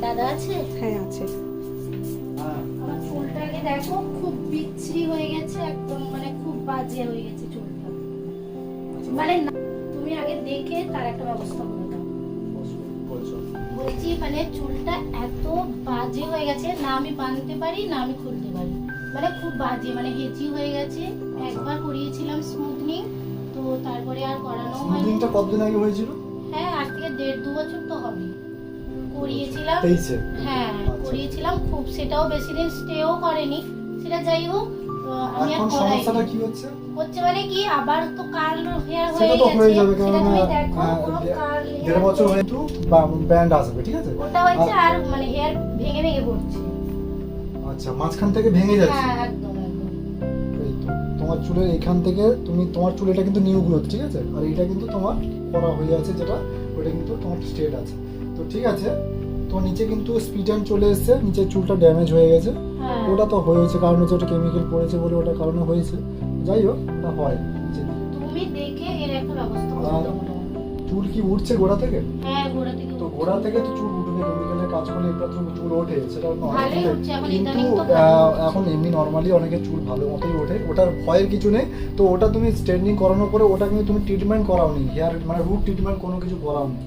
দাদা আছে? হ্যাঁ আছে। আমার চুলটাকে দেখো খুব বিচ্ছিরি হয়ে গেছে, একদম মানে খুব বাজে হয়ে গেছে চুলটা। মানে তুমি আগে দেখে তার একটা ব্যবস্থা করে দাও। বলছি মানে চুলটা এত বাজে হয়ে গেছে, না আমি বাঁধতে পারি না আমি খুলতে পারি, মানে খুব বাজে, মানে হেজি হয়ে গেছে। একবার করিয়েছিলাম স্মুথনিং, তো তারপরে আর করানো হয়নি। স্মুথনিংটা কতদিন আগে হয়েছিল? হ্যাঁ আজ থেকে 1.5-2 বছর তো হবে। করিয়েছিলাম, 23 হ্যাঁ করিয়েছিলাম খুব, সেটাও বেশি দিন স্টেও করেনি। সেটা যাই হোক, আমি আর এখন করাই সমস্যাটা কি হচ্ছে? হচ্ছে মানে কি আবার তো কার্ল হেয়ার সেটা হয়ে তো হয়ে গেছে, যাবে, সেটা কারণ তুমি দেখো পুরো কার্ল 1.5 বছর হয়ে তো ব্যান্ড আসবে, ঠিক আছে? ওটা হচ্ছে আর মানে হেয়ার ভেঙে ভেঙে পড়ছে। আচ্ছা, মাঝখান থেকে ভেঙে যাচ্ছে। হ্যাঁ একদম একদম। এই তো তোমার চুলের এখান থেকে তোমার চুল এটা কিন্তু নিউ গ্রোথ, ঠিক আছে? আর এটা কিন্তু তোমার করা হয়ে আছে, যেটা ওটা কিন্তু তোমার স্ট্রেট আছে। তো ঠিক আছে, তো নিচে কিন্তু স্পিড চলে এসেছে, নিচে চুলটা ড্যামেজ হয়ে গেছে। হ্যাঁ ওটা তো হয়েছে, কারণ হচ্ছে ওটা কেমিক্যাল পড়েছে বলে ওটার কারণে হয়েছে। যাই হোক, ওটা হয় নিচে দিয়ে। তুমি দেখে এর একটা ব্যবস্থা করে আর দাও। চুল কি উঠছে গোড়া থেকে? হ্যাঁ গোড়া থেকে তো গোড়া থেকে তো চুল উঠবে, কেমিক্যালের কাজ করলে একটু চুল ওঠে, সেটা নয়। ভালোই উঠছে এখন, কিন্তু ইদানিং তো ভালো উঠছে। এখন এমনি নর্মালি অনেকের চুল ভালো মতোই ওঠে, ওটার ভয়ের কিছু নেই। তো ওটা তুমি স্ট্রেটনিং করানোর পরে ওটা কিন্তু তুমি ট্রিটমেন্ট করাওনি, হেয়ার মানে রুট ট্রিটমেন্ট কোনো কিছু করাওনি।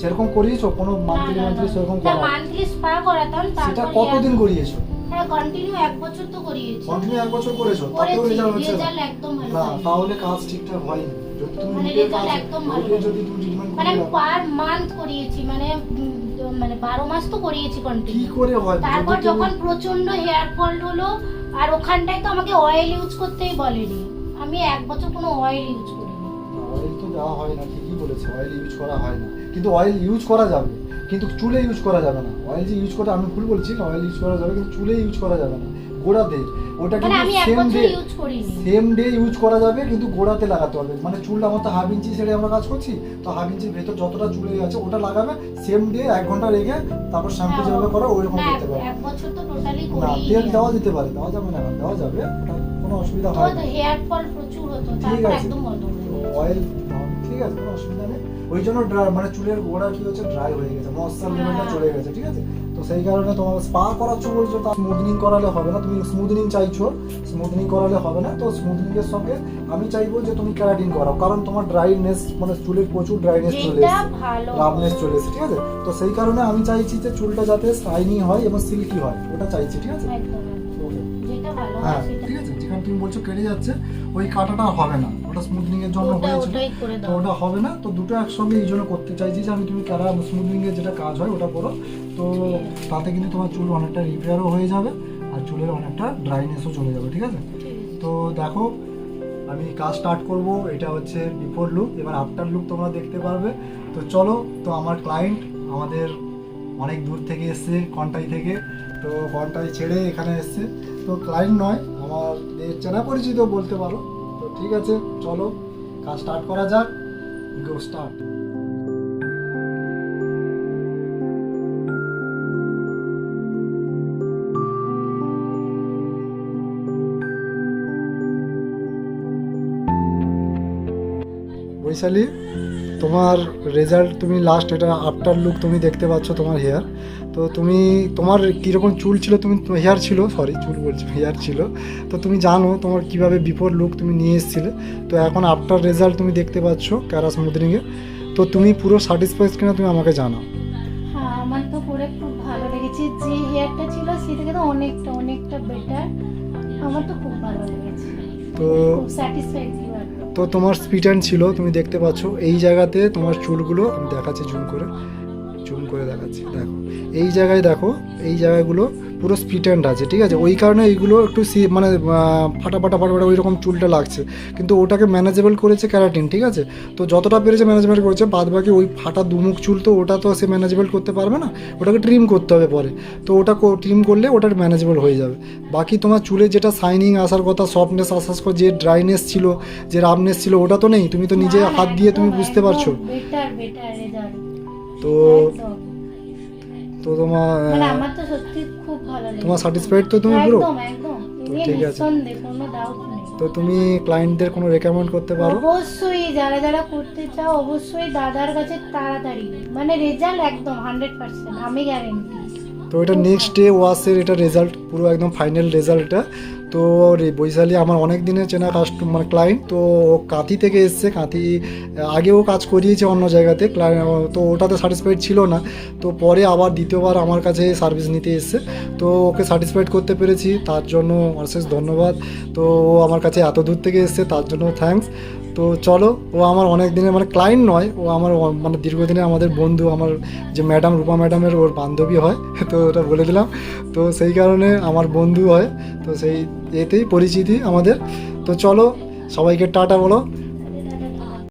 সেরকম করিয়েছো কোনো মান্থলি সেরকম করা? মান্থলি স্পা করাতাম, সেটা তারপর কতদিন করিয়েছো? হ্যাঁ কন্টিনিউ 1 বছর তো করিয়েছি। কন্টিনিউ 1 বছর করেছো, তাতেও করেছি, রেজাল্ট হচ্ছে না? রেজাল্ট একদম ভালো না, হয়নি। তাহলে কাজ ঠিকঠাক হয়নি। যদি তুমি মানে নিজের result কাজ একদম ভালো নিজে হয়নি। যদি তুমি ট্রিটমেন্ট মানে করে আমি পার মান্থ করিয়েছি, মানে মানে 12 মাস তো করিয়েছি কি কন্টিনিউ। করে হয়? তারপর যদি তুমি- যখন প্রচন্ড হেয়ার ফল হলো, আর ওখানটায় তো আমাকে অয়েল ইউজ করতেই বলেনি, আমি 1 বছর কোনো অয়েল ইউজ করিনি। অয়েল তো দেওয়া হয় না, ঠিকই বলেছে, অয়েল ইউজ করা হয় না, কিন্তু অয়েল ইউজ করা যাবে, কিন্তু চুলে ইউজ করা যাবে না। অয়েল যে ইউজ করে, আমি ভুল বলছি, অয়েল ইউজ করা যাবে কিন্তু চুলে ইউজ করা যাবে না, গোড়াতে। ওটা মানে আমি কিন্তু 1 বছর ইউজ করিনি। সেম ডে ইউজ করা যাবে, কিন্তু গোড়াতে লাগাতে হবে। মানে চুলটা আমার তো হাফ ইঞ্চি ছেড়ে আমরা কাজ করছি, তো হাফ ইঞ্চির ভেতর যতটা চুলে আছে ওটা লাগাবে, সেম ডে 1 ঘন্টা রেখে তারপর শ্যাম্পু যেভাবে করো ওইরকম না, করতে পারবে। 1 বছর তো টোটালি না, করিনি। তেল দেওয়া যেতে পারে, দেওয়া যাবে না, দেওয়া যাবে, ওটা কোনো অসুবিধা হয় না। তো হেয়ার ফল প্রচুর হতো, ঠিক তারপর আছে, একদম বন্ধ করে দিয়েছি। অয়েল ঠিক আছে, কোনো অসুবিধা নেই। ওই জন্য মানে চুলের গোড়া কি হচ্ছে, ড্রাই হয়ে গেছে, ময়েশ্চার লেভেলটা চলে গেছে, ঠিক আছে? তো সেই কারণে তোমার স্পা করাচ্ছ বলছো, তা স্মুথনিং করালে হবে না। তুমি স্মুথনিং চাইছো, স্মুথনিং করালে হবে না। তো স্মুথনিং এর সঙ্গে আমি চাইবো যে তুমি কেরাটিন করাও, কারণ তোমার ড্রাইনেস, মানে চুলের প্রচুর ড্রাইনেস চলে যেটা এসেছে, ভালো রাফনেস চলে এসেছে, ঠিক আছে? তো সেই কারণে আমি চাইছি যে চুলটা যাতে শাইনি হয় এবং সিল্কি হয়, ওটা চাইছি, ঠিক আছে? একদম ওকে, যেটা ভালো হয় হ্যাঁ সেটা। ঠিক আছে। যেখানে তুমি বলছো কেটে যাচ্ছে, ওই কাটাটা হবে না, ওটা স্মুথনিং এর জন্য হয়েছিল, ওটাই করে তো দাও। ওটা হবে না। তো দুটো একসঙ্গে এই জন্য করতে চাইছি যে আমি তুমি কারা স্মুথনিং এর যেটা কাজ হয় ওটা করো, তো তাতে কিন্তু তোমার চুল অনেকটা রিপেয়ারও হয়ে যাবে আর চুলের অনেকটা ড্রাইনেসও চলে যাবে, ঠিক আছে? তো দেখো, আমি কাজ স্টার্ট করব। এটা হচ্ছে বিফোর লুক, এবার আফটার লুক তোমরা দেখতে পারবে। তো চলো, তো আমার ক্লায়েন্ট আমাদের অনেক দূর থেকে এসছে, কন্টাই থেকে, তো কন্টাই ছেড়ে এখানে এসছে। তো ক্লায়েন্ট নয়, আমার চেনা পরিচিত বলতে পারো। তো ঠিক আছে, চলো কাজ স্টার্ট করা যাক। গো স্টার্ট। বৈশালী, তোমার রেজাল্ট, তুমি লাস্ট এটা আফটার লুক তুমি দেখতে পাচ্ছ তোমার হেয়ার। তো তুমি তোমার কীরকম চুল ছিল, তুমি হেয়ার ছিল, সরি চুল বলছি, হেয়ার ছিল। তো তুমি জানো তোমার কিভাবে বিফোর লুক তুমি নিয়ে এসেছিলে। তো এখন আফটার রেজাল্ট তুমি দেখতে পাচ্ছ ক্যারা স্মুথনিংয়ে। তো তুমি পুরো স্যাটিসফাইড কিনা তুমি আমাকে জানাও। হ্যাঁ আমার তো করে খুব ভালো লেগেছে, যে হেয়ারটা ছিল সে থেকে তো অনেকটা অনেকটা বেটার। আমার তো খুব ভালো লেগেছে, তো খুব স্যাটিসফাইড ছিল একদম। তো তোমার স্পিড ছিল, তুমি দেখতে পাচ্ছ এই জায়গাতে তোমার চুলগুলো, আমি দেখাচ্ছি জুম করে দেখাচ্ছি, দেখো এই জায়গায়, দেখো এই জায়গাগুলো পুরো স্পিড আছে, ঠিক আছে? ওই কারণে এইগুলো একটু মানে ফাটা ওই রকম চুলটা লাগছে, কিন্তু ওটাকে ম্যানেজেবল করেছে ক্যারাটিন, ঠিক আছে? তো যতটা পেরেছে ম্যানেজমেন্ট করেছে, বাদ বাকি ওই ফাটা দুমুখ চুল তো ওটা তো সে ম্যানেজেবল করতে পারবে না, ওটাকে ট্রিম করতে হবে পরে। তো ওটা ট্রিম করলে ওটা ম্যানেজেবল হয়ে যাবে। বাকি তোমার চুলে যেটা শাইনিং আসার কথা, সফটনেস আসার কথা, যে ড্রাইনেস ছিল, যে রাফনেস ছিল, ওটা তো নেই। তুমি তো নিজে হাত দিয়ে তুমি বুঝতে পারছো। Better result. তো তো তোমার মানে আমার তো সত্যি খুব ভালো লেগেছে। তোমার স্যাটিসফাইড তো তুমি পুরো? একদম একদম, তো তুমি ঠিক আছে, নিঃসন্দেহে, কোনো ডাউট নেই। তো তুমি ক্লায়েন্টদের কোনো রেকমেন্ড করতে পারো? অবশ্যই যারা যারা করতে চাও অবশ্যই দাদার কাছে তাড়াতাড়ি, মানে রেজাল্ট একদম 100%, আমি গ্যারেন্টি। তো এটা নেক্সট ডে ওয়াশের এটা রেজাল্ট, পুরো একদম ফাইনাল রেজাল্টটা। তো বৈশালী আমার অনেক দিনের চেনা মানে ক্লায়েন্ট। তো ও কাঁথি থেকে এসছে, কাঁথি আগেও কাজ করিয়েছে অন্য জায়গাতে, তো ওটাতে স্যাটিসফাইড ছিল না। তো পরে আবার দ্বিতীয়বার আমার কাছে সার্ভিস নিতে এসছে। তো ওকে স্যাটিসফাইড করতে পেরেছি, তার জন্য অশেষ ধন্যবাদ। তো ও আমার কাছে এত দূর থেকে এসছে, তার জন্য থ্যাঙ্কস। তো চলো, ও আমার অনেক দিনের মানে ক্লায়েন্ট নয়, ও আমার মানে দীর্ঘদিনের আমাদের বন্ধু, আমার যে ম্যাডাম রূপা ম্যাডামের ওর বান্ধবী হয়। তো ওটা বলে দিলাম। তো সেই কারণে আমার বন্ধু হয়, তো সেই এতেই পরিচিতি আমাদের। তো চলো, সবাইকে টাটা বলো।